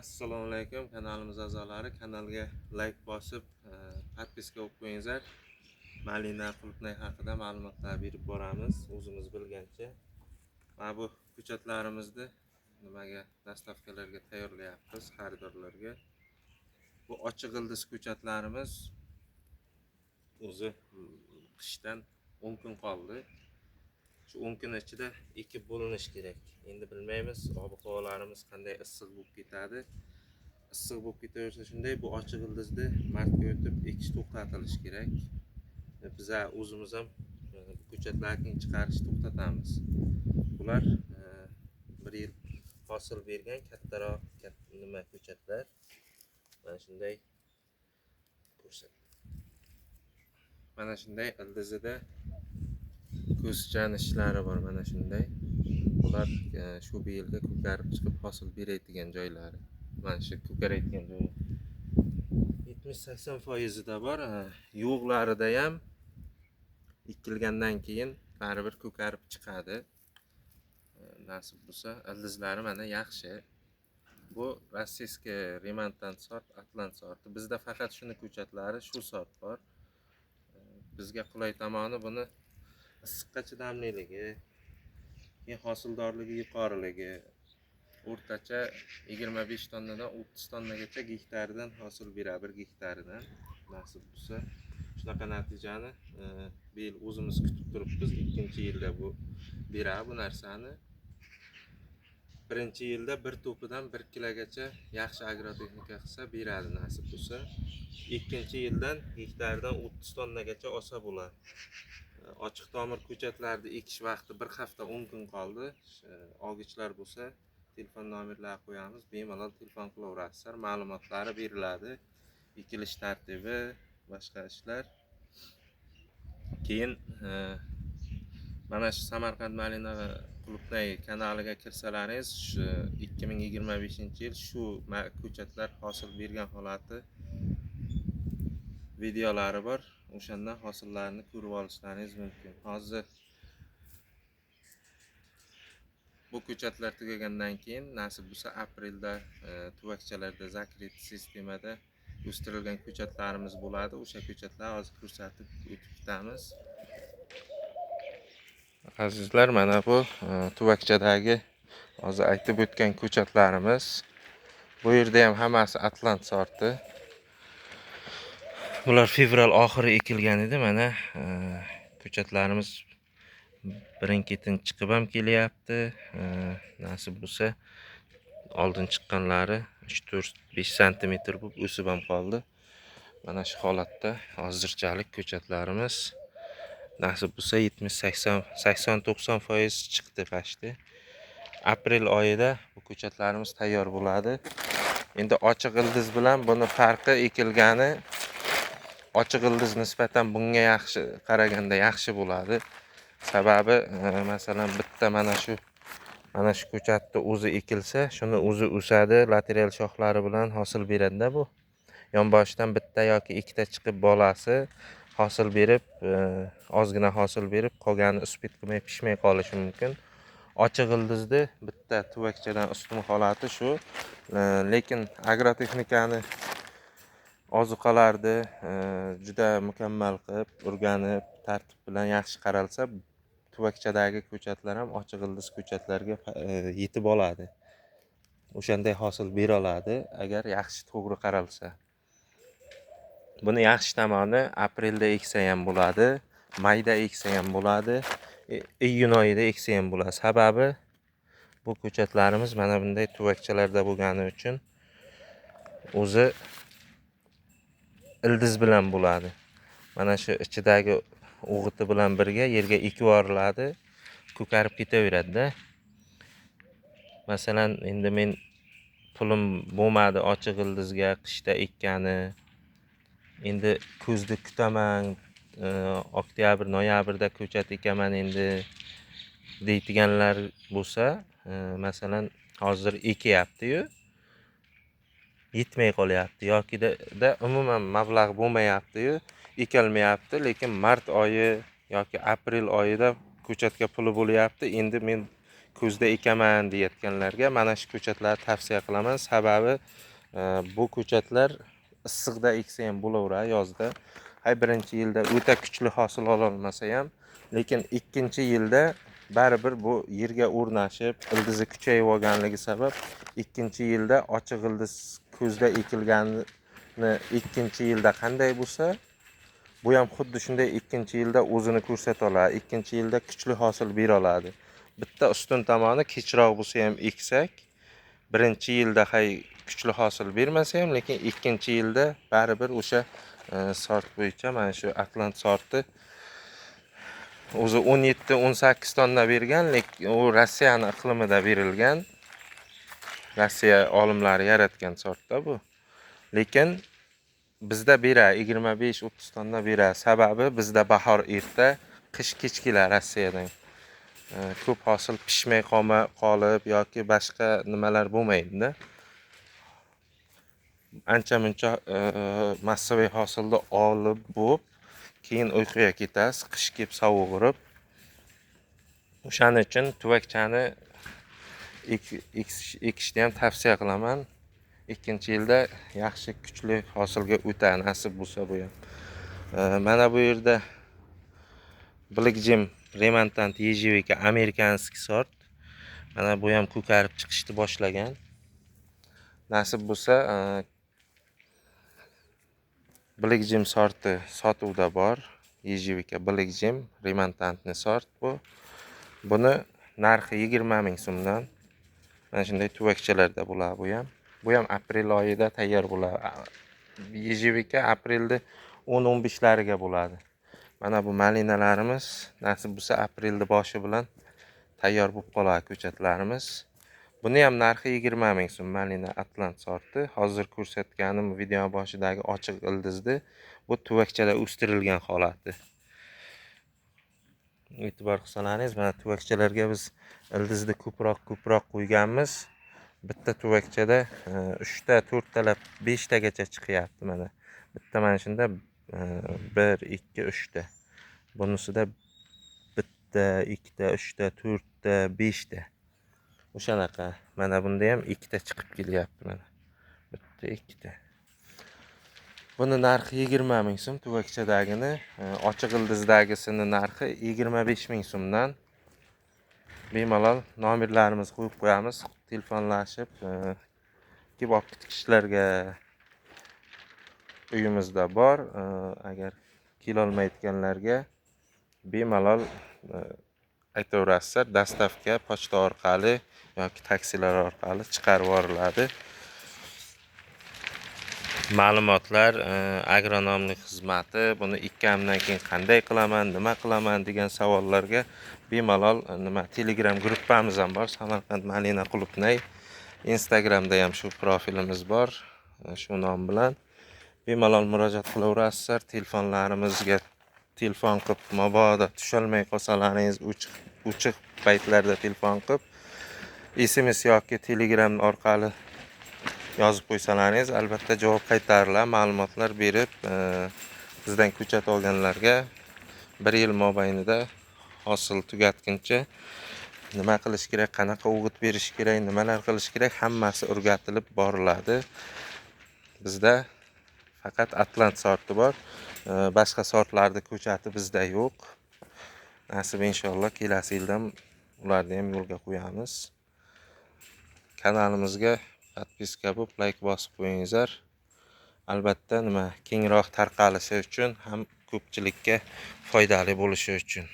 Assalomu alaykum kanalimiz a'zolari, kanalga like bosib podpiska olib qo'yinglar. Malina qulupnay haqida ma'lumotlar berib boramiz o'zimiz bilgancha. Mana bu ko'chatlarimizni nimaga dastavkalarga tayyorlayapmiz xaridorlarga. Bu ochiq ildiz ko'chatlarimiz o'zi qishdan 10 kun qoldi. Shu 10 kun ichida ekib bo'linish kerak. Endi bilmaymiz ob-havolarimiz qanday issiq bo'lib ketadi. Issiq bo'lib ketaversa shunday bu ochiq ildizni martga o'tib ekish to'xtatilishi kerak. Biz o'zimiz ham ko'chatlarni chiqarishni to'xtatamiz. Bular 1 yil hosil bergan kattaroq nima ko'chatlar. Mana shunday ko'rsat. Mana shunday ildizida ko'zchan ishlari bor mana shunday. Bular shu yilda ko'karib chiqib hosil beradigan joylari. Mana shu ko'karayotgan joyi 70-80% bor. Yo'qlarida ham ekilgandan keyin baribir ko'karib chiqadi. Nasib bo'lsa, ildizlari mana yaxshi. Bu rossiyskiy remontant sort, atlant sorti. Bizda faqat shuni ko'chatlari shu sort bor. Bizga qulay tomoni buni issiqqa chidamliligi, hosildorligi yuqoriligi. O'rtacha 25 tonnadan 30 tonnagacha gektardan hosil beradi, 1 gektaridan. Nasib bo'lsa, shunaqa natijani bu yil o'zimiz kutib turibmiz. 2-yilda bu beradi bu narsani. 1-yilda bir to'pidan 1 kilogacha yaxshi agrotexnika qilsa beradi nasib bo'lsa. 2-yildan gektaridan 30 tonnagacha olsa bo'ladi. Ochiq tomir ko'chatlarni ekish vaqti 1 hafta 10 kun qoldi. Olg'ichlar bo'lsa telefon nomerlari qo'yamiz, bemalol telefon qilaverasizlar, ma'lumotlari beriladi, ekilish tartibi, boshqa ishlar. Keyin mana shu Samarqand Malina qulupnay kanaliga kirsalaringiz 2025-yil shu ko'chatlar hosil bergan holati videolari bor. O'shandan hosillarni ko'rib olishlaringiz mumkin. Hozir bu ko'chatlar tugagandan keyin nasib bo'lsa aprelda tuvakchalarda zakrit sistemada o'stirilgan ko'chatlarimiz bo'ladi. O'sha ko'chatlarni hozir ko'rsatib o'tib ketamiz. Azizlar, mana bu tuvakchadagi hozir aytib o'tgan ko'chatlarimiz. Bu yerda ham hammasi atlant sorti. Bular fevral oxiri ekilgan edi. Mana ko'chatlarimiz birin-ketin chiqib ham kelyapti. Nasib bo'lsa, oldin chiqqanlari 3-4-5 sm bo'lib o'sib ham qoldi. Mana shu holatda hozirchalik ko'chatlarimiz nasib bo'lsa 70-80-90% chiqdi pashti. Aprel oyida bu ko'chatlarimiz tayyor bo'ladi. Endi ochiq ildiz bilan buni farqi ekilgani ochiq ildiz nisbatan bunga yaxshi qaraganda yaxshi bo'ladi. Sababi masalan bitta mana shu ko'chatni o'zi ekilsa, shuni o'zi o'sadi, lateral shoxlari bilan hosil beradi-da bu. Yonboshidan bitta yoki ikkita chiqib bolasi hosil berib, ozgina hosil berib, qolgani uspet qilmay pishmay qolishi mumkin. Ochiq ildizni bitta tuvakchadan ustun holati shu. Lekin agrotexnikani ozuqalarni juda mukammal qilib, o'rganib, tartib bilan yaxshi qaralsa, tuvakchadagi ko'chatlar ham ochiq ildiz ko'chatlarga yetib oladi. O'shanday hosil bera oladi agar yaxshi to'g'ri qaralsa. Buni yaxshi tomoni aprelda eksa ham bo'ladi, mayda eksa ham bo'ladi, iyun oyida eksa ham bo'ladi. Sababi bu ko'chatlarimiz mana bunday tuvakchalarda bo'lgani uchun o'zi ildiz bilan bo'ladi. Mana shu ichidagi o'g'iti bilan birga yerga ekib yuboriladi, ko'karib ketaveradi-da. Masalan, endi men pulim bo'lmadi ochiq ildizga qishda ekkani. Endi kuzda kutaman, oktyabr, noyabrda ko'chat ekaman endi deydiganlar bo'lsa, masalan, hozir ekyapti-yu, yetmay qolyapti yoki da umuman mablag' bo'lmayapti-yu, ekalmayapti, lekin mart oyi yoki aprel oyida ko'chatga puli bo'lyapti. Endi men kuzda ekaman deyotganlarga mana shu ko'chatlarni tavsiya qilaman. Sababi bu ko'chatlar issiqda eksa ham bo'laveradi yozda. Birinchi yilda o'ta kuchli hosil ola olmasa ham, lekin ikkinchi yilda baribir bu yerga o'rnashib, ildizi kuchayib olganligi sabab ikkinchi yilda ochiq ildiz kuzda ekilgani ikkinchi yilda qanday bo'lsa, bu ham xuddi shunday ikkinchi yilda o'zini ko'rsata oladi. Ikkinchi yilda kuchli hosil bera oladi. Bitta ustun tomoni kechroq bo'lsa ham eksak, birinchi yilda kuchli hosil bermasa ham, lekin ikkinchi yilda baribir o'sha sort bo'yicha mana shu Atlant sorti o'zi 17-18 tonna bergan, lekin u Rossiyani iqlimida berilgan. Rossiya olimlari yaratgan sortda bu. Lekin bizda beradi 25-30 tonna beradi. Sababi bizda bahor erta, qish kech keladi Rossiyadan. Ko'p hosil pishmay qolib yoki boshqa nimalar bo'lmaydi-da. Ancha-muncha massaviy hosilni olib bo'lib, keyin uyquga ketasiz, qish kelib sovug'irib. O'shaning uchun tuvakchani ekishni ham tavsiya qilaman. Ikkinchi yilda yaxshi kuchli hosilga o'tadi, nasib bo'lsa bu ham. Mana bu yerda Black Remontant Ejevika amerikanskiy sort. Mana bu ham ko'karib chiqishni boshlagan. Nasib bo'lsa Black sorti sotuvda bor. Ejevika Black Remontantni sort bu. Buni narxi 20 ming so'mdan. Mana shunday tuvakchalarda bo'ladi bu ham. Bu ham aprel oyida tayyor bo'ladi. Ejevika aprelda 10-15lariga bo'ladi. Mana bu malinalarimiz nasib bo'lsa aprelda boshi bilan tayyor bo'lib qoladi ko'chatlarimiz. Buni ham narxi 20 ming so'm malina Atlant sorti. Hozir ko'rsatganim video boshidagi ochiq ildizni bu tuvakchada o'stirilgan holati. E'tibor qilsalaringiz, mana tuvakchalarga biz ildizni ko'proq qo'yganmiz. Bitta tuvakchada 3 ta, 4 talab 5 tagacha chiqyapti mana. Bitta mana shunda 1, 2, 3 ta. Bunisida bitta, 2 ta, 3 ta, 4 ta, 5 ta. O'shanaqa. Mana bunda ham 2 ta chiqib kelyapti mana. Bitta, 2 ta. Buni narxi 20 ming so'm tuvakchadagini, ochiq ildizdagisini narxi 25 ming so'mdan. Bemalol nomerlarimizni qo'yib qo'yamiz, telefonlashib, kelib olib ketishlarga uyimizda bor. Agar kela olmayotganlarga bemalol aytaverasizlar, dastavka pochta orqali yoki taksilar orqali chiqarib yuboriladi. Ma'lumotlar agronomlik xizmati buni ekkanimdan keyin qanday qilaman, nima qilaman degan savollarga bemalol Telegram gruppamiz ham bor, Samarqand Malina Qulupnay. Instagramda ham shu profilimiz bor, shu nom bilan. Bemalol murojaat qilaverasizlar. Telefonlarimizga telefon qilib, mabodo tusholmay qolsalaringiz, uchiq paytlarda telefon qilib, SMS yoki Telegram orqali yozib qo'ysalaringiz, albatta javob qaytariladi. Ma'lumotlar berib, bizdan ko'chat olganlarga 1 yil mobaynida hosil tugatguncha nima qilish kerak, qanaqa o'g'it berish kerak, nimalar qilish kerak, hammasi o'rgatilib boriladi. Bizda faqat Atlant sorti bor. Boshqa sortlarda ko'chati bizda yo'q. Nasib inshaalloh kelasi yildan ularni ham yo'lga qo'yamiz. Kanalimizga podpiska bo'lib, like bosib qo'yingizlar. Albatta kengroq tarqalishi uchun ham ko'pchilikka foydali bo'lishi uchun.